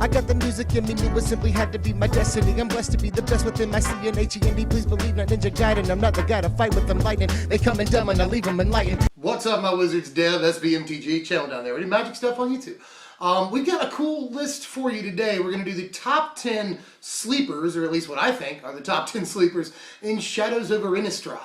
I got the music in me, knew it simply had to be my destiny. I'm blessed to be the best within my CNHEND. Please believe not Ninja Gaiden. I'm not the guy to fight with them lightning. They come in dumb and I leave them enlightened. What's up, my wizards? Dev, SBMTG, channel down there. We do magic stuff on YouTube. We've got a cool list for you today. We're going to do the top 10 sleepers, or at least what I think are the top 10 sleepers in Shadows over Innistrad.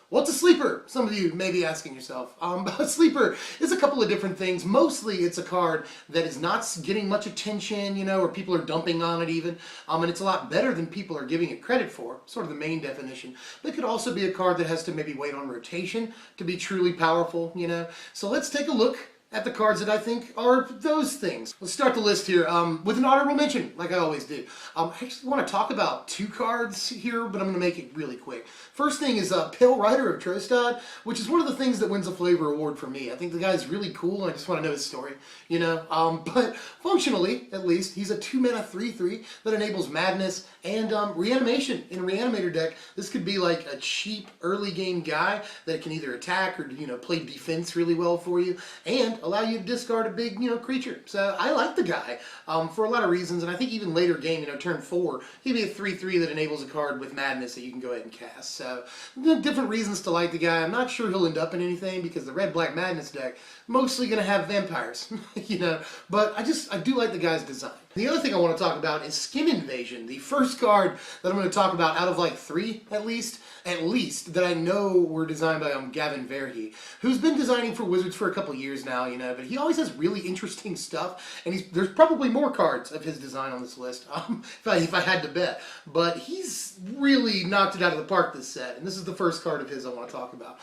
What's a sleeper? Some of you may be asking yourself. A sleeper is a couple of different things. Mostly it's a card that is not getting much attention, you know, or people are dumping on it even. And it's a lot better than people are giving it credit for, sort of the main definition. But it could also be a card that has to maybe wait on rotation to be truly powerful, you know. So let's take a look at the cards that I think are those things. Let's start the list here with an honorable mention, like I always do. I actually want to talk about two cards here, but I'm going to make it really quick. First thing is Pale Rider of Trostad, which is one of the things that wins a flavor award for me. I think the guy's really cool, and I just want to know his story, you know. But functionally, at least, he's a 2-mana 3/3 that enables madness and reanimation in a reanimator deck. This could be like a cheap early game guy that can either attack or, you know, play defense really well for you, and allow you to discard a big, you know, creature. So I like the guy for a lot of reasons, and I think even later game, you know, turn 4, he'd be a 3/3 that enables a card with madness that you can go ahead and cast. So different reasons to like the guy. I'm not sure he'll end up in anything because the red-black madness deck mostly going to have vampires, you know, but I do like the guy's design. The other thing I want to talk about is Skin Invasion, the first card that I'm going to talk about out of like 3 at least, that I know were designed by Gavin Verry, who's been designing for Wizards for a couple years now, you know, but he always has really interesting stuff, and there's probably more cards of his design on this list, if I had to bet, but he's really knocked it out of the park this set, and this is the first card of his I want to talk about.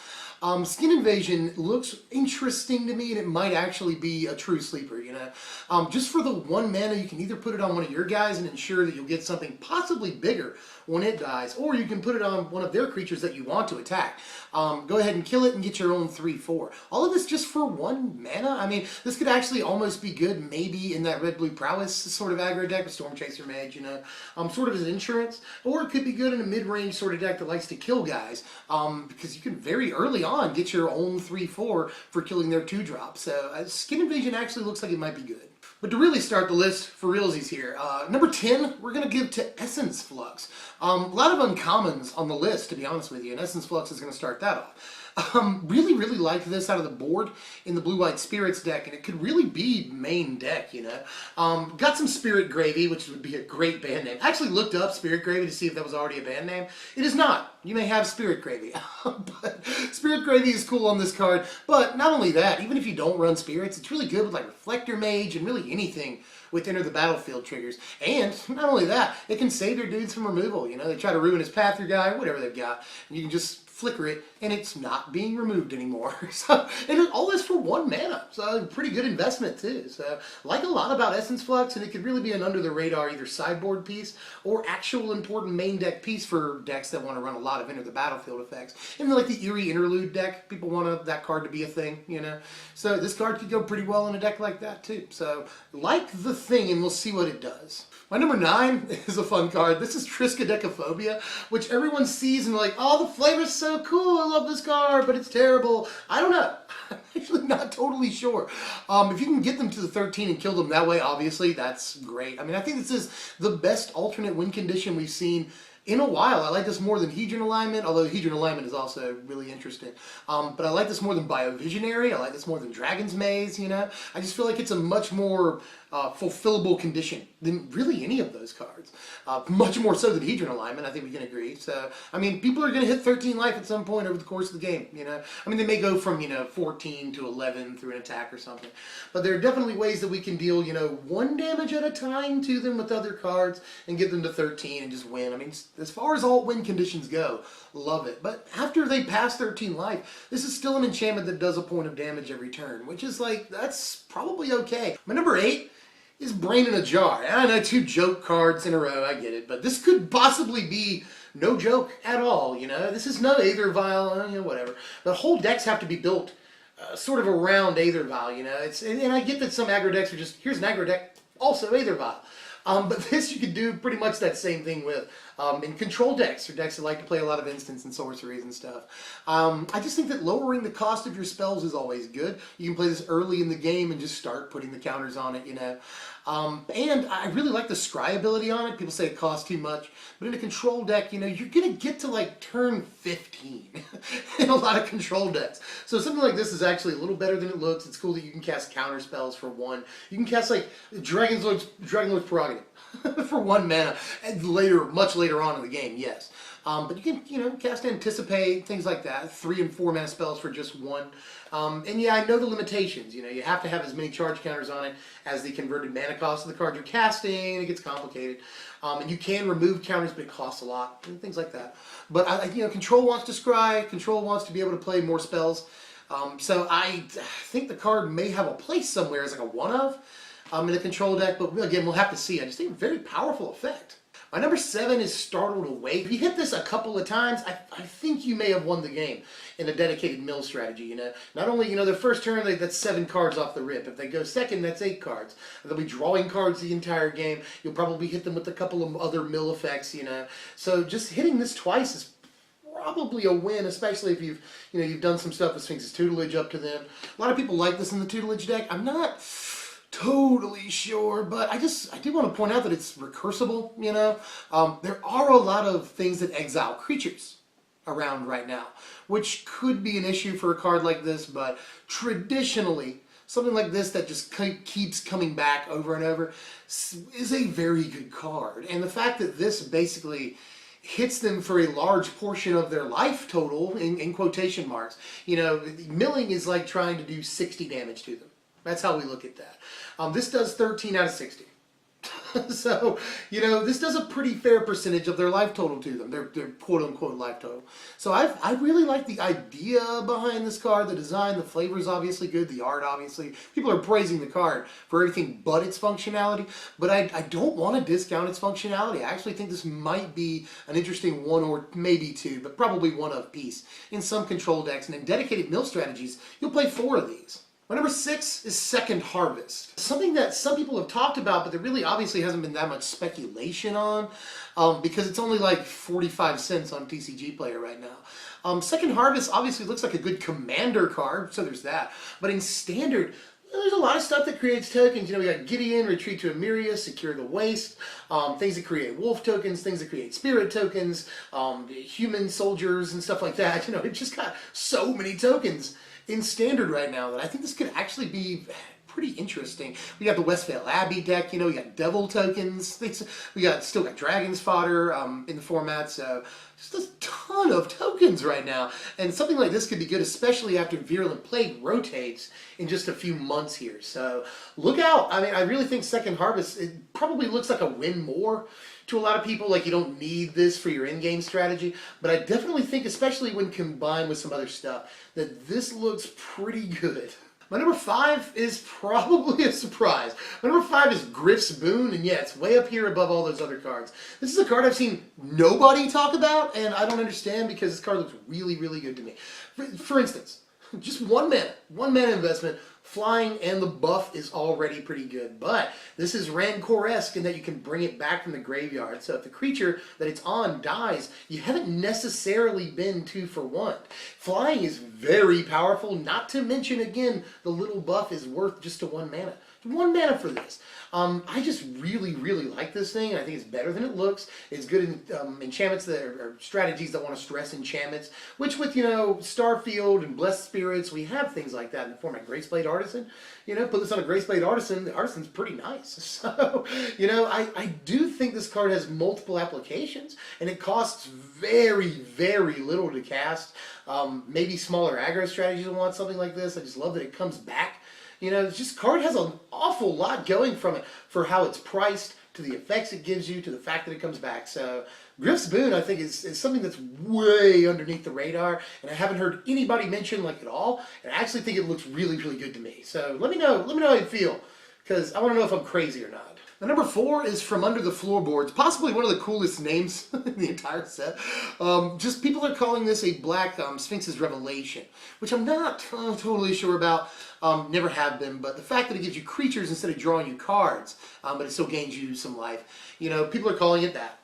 Skin Invasion looks interesting to me, and it might actually be a true sleeper, you know. Just for the 1 mana, you can either put it on one of your guys and ensure that you'll get something possibly bigger when it dies, or you can put it on one of their creatures that you want to attack. Go ahead and kill it and get your own 3/4. All of this just for 1 mana? I mean, this could actually almost be good maybe in that red-blue prowess sort of aggro deck with Storm Chaser Mage, you know, sort of as insurance, or it could be good in a mid-range sort of deck that likes to kill guys, because you can very early on get your own 3/4 for killing their 2-drop. So Skin Invasion actually looks like it might be good. But to really start the list for realsies here, number 10, we're going to give to Essence Flux. A lot of uncommons on the list, to be honest with you, and Essence Flux is going to start that off. Really like this out of the board in the Blue-White Spirits deck, and it could really be main deck, you know. Got some Spirit Gravy, which would be a great band name. I actually looked up Spirit Gravy to see if that was already a band name. It is not. You may have Spirit Gravy. But Spirit Gravy is cool on this card, but not only that, even if you don't run Spirits, it's really good with like Reflector Mage and really anything with Enter the Battlefield triggers. And not only that, it can save their dudes from removal. You know, they try to ruin his path, your guy, whatever they've got, and you can just flicker it, and it's not being removed anymore. So, and all this for 1 mana. So, pretty good investment too. So, like a lot about Essence Flux, and it could really be an under-the-radar either sideboard piece or actual important main deck piece for decks that want to run a lot of Enter the Battlefield effects. And like the Eerie Interlude deck, people want that card to be a thing, you know. So, this card could go pretty well in a deck like that too. So, like the thing, and we'll see what it does. My number 9 is a fun card. This is Triskaidekaphobia, which everyone sees and they're like, oh, the flavor's so cool, I love this card, but it's terrible. I don't know. I'm actually not totally sure. If you can get them to the 13 and kill them that way, obviously, that's great. I mean, I think this is the best alternate win condition we've seen in a while. I like this more than Hedron Alignment, although Hedron Alignment is also really interesting. But I like this more than Biovisionary. I like this more than Dragon's Maze, you know. I just feel like it's a much more fulfillable condition than really any of those cards. Much more so than Hedron Alignment, I think we can agree. So, I mean, people are going to hit 13 life at some point over the course of the game, you know. I mean, they may go from, you know, 14 to 11 through an attack or something. But there are definitely ways that we can deal, you know, 1 damage at a time to them with other cards and get them to 13 and just win. I mean, as far as alt win conditions go, love it. But after they pass 13 life, this is still an enchantment that does a point of damage every turn, which is like, that's probably okay. My number 8 is Brain in a Jar. And I know 2 joke cards in a row, I get it, but this could possibly be no joke at all, you know. This is no Aether Vial, you know, whatever. But whole decks have to be built sort of around Aether Vial, you know. And I get that some aggro decks are just, here's an aggro deck, also Aether Vial. But this you could do pretty much that same thing with. In control decks, or decks that like to play a lot of instants and sorceries and stuff. I just think that lowering the cost of your spells is always good. You can play this early in the game and just start putting the counters on it, you know. And I really like the scry ability on it. People say it costs too much. But in a control deck, you know, you're going to get to like turn 15 in a lot of control decks. So something like this is actually a little better than it looks. It's cool that you can cast counter spells for 1. You can cast like Dragon Lord's Prerogative for 1 mana. And later, much later on in the game, yes. But you can, you know, cast Anticipate, things like that. 3 and 4 mana spells for just 1. And yeah, I know the limitations. You know, you have to have as many charge counters on it as the converted mana cost of the card you're casting. It gets complicated. And you can remove counters, but it costs a lot, and things like that. But, you know, Control wants to scry. Control wants to be able to play more spells. So I think the card may have a place somewhere as like a one-of in a control deck. But again, we'll have to see. I just think a very powerful effect. My number 7 is Startled Awake. If you hit this a couple of times, I think you may have won the game in a dedicated mill strategy, you know. Not only, you know, their first turn, that's 7 cards off the rip. If they go second, that's 8 cards. They'll be drawing cards the entire game. You'll probably hit them with a couple of other mill effects, you know. So just hitting this twice is probably a win, especially if you've done some stuff with Sphinx's tutelage up to then. A lot of people like this in the tutelage deck. I'm not totally sure, but I do want to point out that it's recursible, you know. There are a lot of things that exile creatures around right now, which could be an issue for a card like this, but traditionally, something like this that just keeps coming back over and over is a very good card. And the fact that this basically hits them for a large portion of their life total, in quotation marks. You know, milling is like trying to do 60 damage to them. That's how we look at that. This does 13 out of 60. So, you know, this does a pretty fair percentage of their life total to them, their quote-unquote life total. So I really like the idea behind this card, the design, the flavor is obviously good, the art obviously. People are praising the card for everything but its functionality, but I don't want to discount its functionality. I actually think this might be an interesting 1 or maybe 2, but probably 1 of piece in some control decks, and in dedicated mill strategies, you'll play 4 of these. My number 6 is Second Harvest. Something that some people have talked about, but there really obviously hasn't been that much speculation on, because it's only like 45 cents on TCG Player right now. Second Harvest obviously looks like a good commander card, so there's that. But in Standard, there's a lot of stuff that creates tokens. You know, we got Gideon, Retreat to Emeria, Secure the Waste, things that create wolf tokens, things that create spirit tokens, human soldiers and stuff like that. You know, it just got so many tokens in Standard right now that I think this could actually be pretty interesting. We got the Westvale Abbey deck, you know, we got devil tokens, we still got dragons fodder in the format, so just a ton of tokens right now. And something like this could be good, especially after Virulent Plague rotates in just a few months here. So look out. I mean, I really think Second Harvest, it probably looks like a win more to a lot of people. Like, you don't need this for your in-game strategy, but I definitely think, especially when combined with some other stuff, that this looks pretty good. My number 5 is probably a surprise. My number 5 is Griff's Boon, and yeah, it's way up here above all those other cards. This is a card I've seen nobody talk about, and I don't understand because this card looks really, really good to me. For instance, just 1 mana investment, flying, and the buff is already pretty good. But this is Rancor-esque in that you can bring it back from the graveyard. So if the creature that it's on dies, you haven't necessarily been 2 for 1. Flying is very powerful, not to mention, again, the little buff is worth just a 1 mana. 1 mana for this. I just really, really like this thing, and I think it's better than it looks. It's good in enchantments that are strategies that want to stress enchantments, which with, you know, Starfield and Blessed Spirits, we have things like that in the format of Graceblade Artisan. You know, put this on a Graceblade Artisan, the Artisan's pretty nice. So, you know, I do think this card has multiple applications, and it costs very, very little to cast. Maybe smaller aggro strategies will want something like this. I just love that it comes back. You know, this card has an awful lot going from it for how it's priced, to the effects it gives you, to the fact that it comes back. So Griff's Boon, I think, is something that's way underneath the radar, and I haven't heard anybody mention like at all, and I actually think it looks really, really good to me. So let me know how you feel, because I want to know if I'm crazy or not. The number 4 is From Under the Floorboards, possibly one of the coolest names in the entire set. Just people are calling this a Black Sphinx's Revelation, which I'm not totally sure about, never have been, but the fact that it gives you creatures instead of drawing you cards, but it still gains you some life, you know, people are calling it that.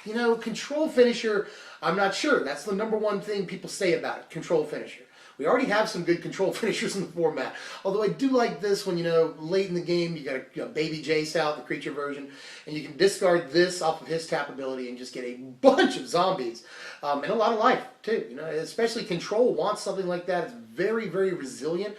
You know, Control Finisher, I'm not sure. That's the number one thing people say about it, Control Finisher. We already have some good control finishers in the format. Although I do like this when, you know, late in the game, you got a baby Jace out, the creature version, and you can discard this off of his tap ability and just get a bunch of zombies. And a lot of life, too. You know, especially Control wants something like that. It's very, very resilient.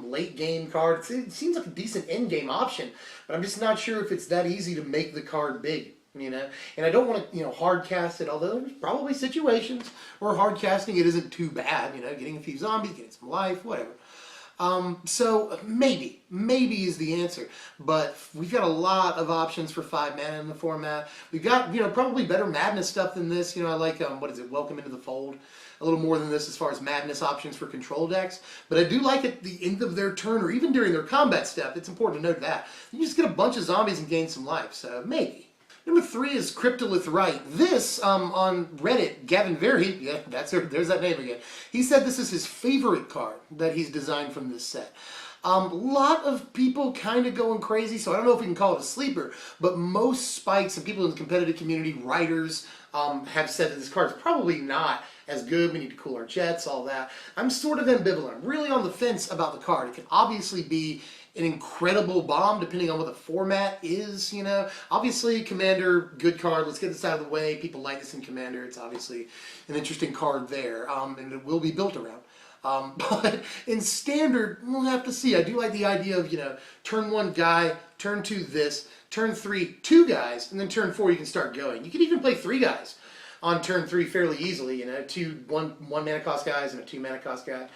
Late game card. It seems like a decent end game option, but I'm just not sure if it's that easy to make the card big. You know, and I don't want to, you know, hard cast it, although there's probably situations where hard casting it isn't too bad, you know, getting a few zombies, getting some life, whatever. So maybe is the answer, but we've got a lot of options for 5 mana in the format. We've got, you know, probably better madness stuff than this. You know, I like, what is it, Welcome into the Fold, a little more than this as far as madness options for control decks, but I do like at the end of their turn or even during their combat step, it's important to note that, you just get a bunch of zombies and gain some life, so maybe. Number 3 is Cryptolith Right. This, on Reddit, Gavin Verry, yeah, there's that name again. He said this is his favorite card that he's designed from this set. A lot of people kind of going crazy, so I don't know if we can call it a sleeper, but most spikes and people in the competitive community, writers, have said that this card is probably not as good. We need to cool our jets, all that. I'm sort of ambivalent. I'm really on the fence about the card. It can obviously be an incredible bomb depending on what the format is, you know. Obviously, Commander, good card. Let's get this out of the way. People like this in Commander. It's obviously an interesting card there, and it will be built around. But in Standard, we'll have to see. I do like the idea of, you know, turn 1 guy, turn 2 this, turn 3 2 guys, and then turn 4 you can start going. You can even play 3 guys on turn 3 fairly easily, you know, 1 mana cost guys and a 2 mana cost guy.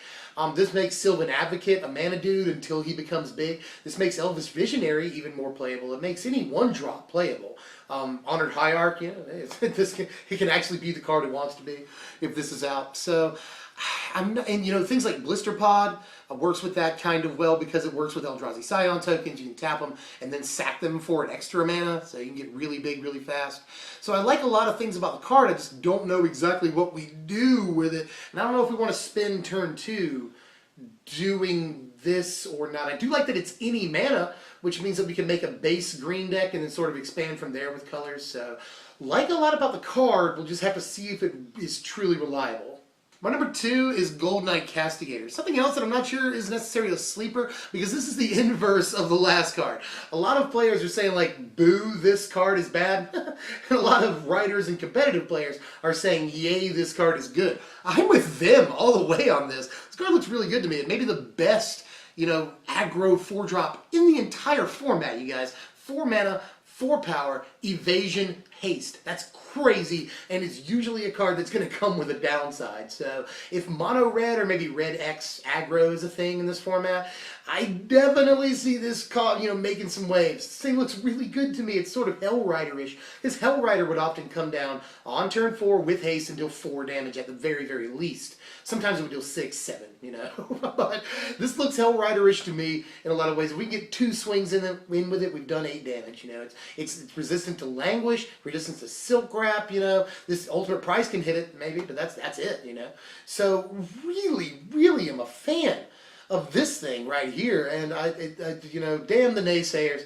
This makes Sylvan Advocate a mana dude until he becomes big. This makes Elvish Visionary even more playable. It makes any 1-drop playable. Honored Hierarch, you know, he can actually be the card it wants to be if this is out. So, and you know, things like Blister Pod works with that kind of well because it works with Eldrazi Scion tokens. You can tap them and then sack them for an extra mana, so you can get really big really fast. So I like a lot of things about the card. I just don't know exactly what we do with it, and I don't know if we want to spend turn 2 doing this or not. I do like that it's any mana, which means that we can make a base green deck and then sort of expand from there with colors. So, like a lot about the card, we'll just have to see if it is truly reliable. My number 2 is Gold Knight Castigator. Something else that I'm not sure is necessarily a sleeper, because this is the inverse of the last card. A lot of players are saying, like, boo, this card is bad. And a lot of writers and competitive players are saying, yay, this card is good. I'm with them all the way on this. This card looks really good to me. It may be the best, you know, aggro 4-drop in the entire format, you guys. 4 mana, 4 power, evasion, haste. That's crazy, and it's usually a card that's going to come with a downside. So if mono red or maybe red X aggro is a thing in this format, I definitely see this card, you know, making some waves. This thing looks really good to me. It's sort of Hellrider-ish. This Hellrider would often come down on turn 4 with haste and deal 4 damage at the very, very least. Sometimes it would deal 6, 7, you know. But this looks Hellrider-ish to me in a lot of ways. If we can get 2 swings in with it, we've done 8 damage, you know. It's resistant to Languish, resistant to Silk Wrap, you know. This Ultimate Price can hit it, maybe, but that's it, you know. So really, really am a fan of this thing right here, and I you know, damn the naysayers.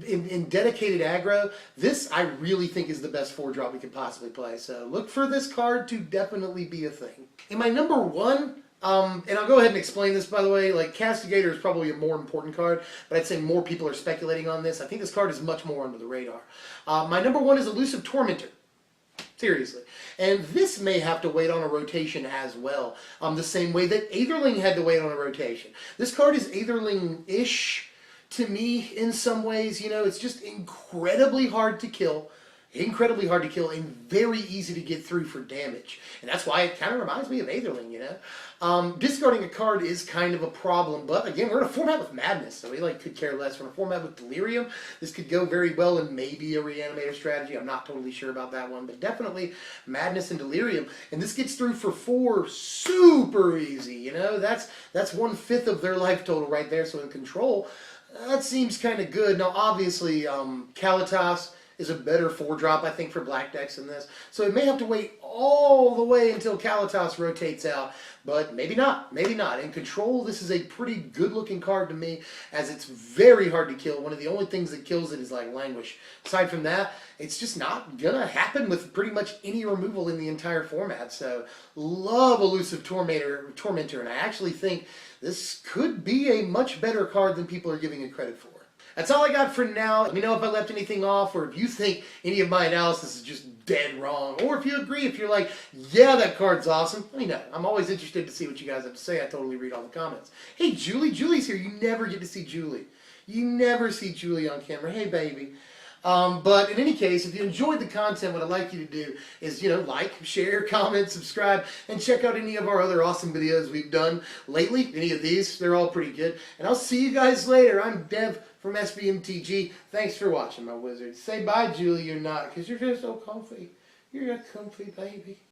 In dedicated aggro, this I really think is the best 4-drop we could possibly play. So look for this card to definitely be a thing. In my number 1, and I'll go ahead and explain this, by the way, like Castigator is probably a more important card, but I'd say more people are speculating on this. I think this card is much more under the radar. My number 1 is Elusive Tormentor. Seriously. And this may have to wait on a rotation as well, the same way that Aetherling had to wait on a rotation. This card is Aetherling-ish to me in some ways. You know, it's just incredibly hard to kill. Incredibly hard to kill and very easy to get through for damage. And that's why it kind of reminds me of Aetherling, you know. Discarding a card is kind of a problem, but again, we're in a format with Madness, so we could care less. We're in a format with Delirium. This could go very well in maybe a Reanimator strategy. I'm not totally sure about that one, but definitely Madness and Delirium. And this gets through for 4 super easy, you know. That's 1/5 of their life total right there, so in Control, That seems kind of good. Now, obviously, Kalitas is a better 4-drop, I think, for black decks than this. So it may have to wait all the way until Kalitas rotates out, but maybe not. Maybe not. In Control, this is a pretty good-looking card to me, as it's very hard to kill. One of the only things that kills it is, like, Languish. Aside from that, it's just not going to happen with pretty much any removal in the entire format. So, love Elusive Tormentor, and I actually think this could be a much better card than people are giving it credit for. That's all I got for now. Let me know if I left anything off, or if you think any of my analysis is just dead wrong, or if you agree, if you're like, yeah, that card's awesome. Let me know. I'm always interested to see what you guys have to say. I totally read all the comments. Hey, Julie. Julie's here. You never get to see Julie. You never see Julie on camera. Hey, baby. But in any case, if you enjoyed the content, what I'd like you to do is, like, share, comment, subscribe, and check out any of our other awesome videos we've done lately. Any of these, they're all pretty good. And I'll see you guys later. I'm Dev from SBMTG. Thanks for watching, my wizard. Say bye, Julie, you're not, because you're just so comfy. You're a comfy baby.